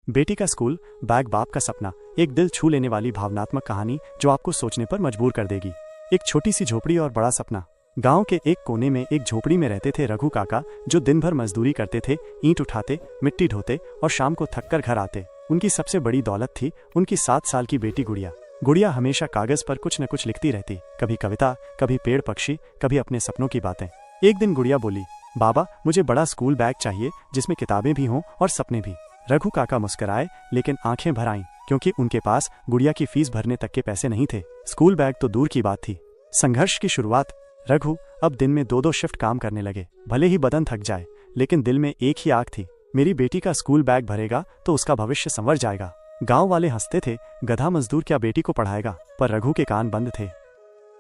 बेटी का school bag, बाप का सपना, एक दिल छू लेने वाली भावनात्मक कहानी जो आपको सोचने पर मजबूर कर देगी। एक छोटी सी झोपड़ी और बड़ा सपना। गांव के एक कोने में एक झोपड़ी में रहते थे रघु काका, जो दिन भर मजदूरी करते थे, ईंट उठाते, मिट्टी ढोते और शाम को थककर घर आते। उनकी सबसे बड़ी दौलत थी उनकी 7 साल की बेटी गुड़िया। गुड़िया हमेशा कागज पर कुछ न कुछ लिखती रहती, कभी कविता, कभी पेड़ पक्षी, कभी अपने सपनों की बातें। एक दिन गुड़िया बोली, बाबा मुझे बड़ा स्कूल बैग चाहिए जिसमें किताबें भी हों और सपने भी। रघु काका मुस्कुराए लेकिन आंखें भर आईं, क्योंकि उनके पास गुड़िया की फीस भरने तक के पैसे नहीं थे। स्कूल बैग तो दूर की बात थी। संघर्ष की शुरुआत। रघु अब दिन में 2-2 शिफ्ट काम करने लगे। भले ही बदन थक जाए, लेकिन दिल में एक ही आग थी, मेरी बेटी का स्कूल बैग भरेगा तो उसका भविष्य संवर जाएगा। गांव वाले हंसते थे, गधा मजदूर क्या बेटी को पढ़ाएगा, पर रघु के कान बंद थे।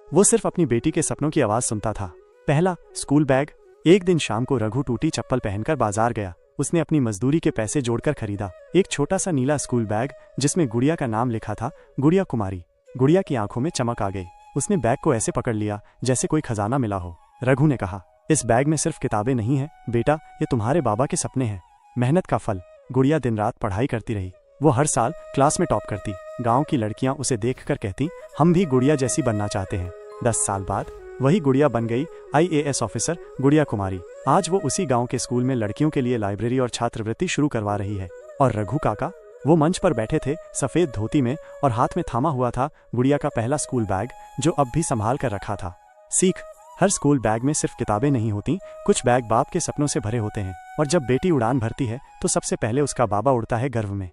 वो सिर्फ अपनी बेटी के सपनों की आवाज सुनता था। पहला स्कूल बैग। एक दिन शाम को रघु टूटी चप्पल पहनकर बाजार गया। उसने अपनी मजदूरी के पैसे जोड़कर खरीदा एक छोटा सा नीला स्कूल बैग, जिसमें गुड़िया का नाम लिखा था, गुड़िया कुमारी। गुड़िया की आंखों में चमक आ गई। उसने बैग को ऐसे पकड़ लिया जैसे कोई खजाना मिला हो। रघु ने कहा, इस बैग में सिर्फ किताबें नहीं है बेटा, ये तुम्हारे बाबा के सपने हैं, मेहनत का फल। गुड़िया दिन रात पढ़ाई करती रही। वो हर साल क्लास में टॉप करती। गांव की लड़कियां उसे देखकर कहती, हम भी गुड़िया जैसी बनना चाहते हैं। 10 साल बाद वही गुड़िया बन गई IAS ऑफिसर, गुड़िया कुमारी। आज वो उसी गांव के स्कूल में लड़कियों के लिए लाइब्रेरी और छात्रवृत्ति शुरू करवा रही है। और रघु काका, वो मंच पर बैठे थे सफेद धोती में, और हाथ में थामा हुआ था गुड़िया का पहला स्कूल बैग, जो अब भी संभाल कर रखा था। सीख। हर स्कूल बैग में सिर्फ किताबें नहीं होती, कुछ बैग बाप के सपनों से भरे होते हैं। और जब बेटी उड़ान भरती है तो सबसे पहले उसका बाबा उड़ता है गर्व में।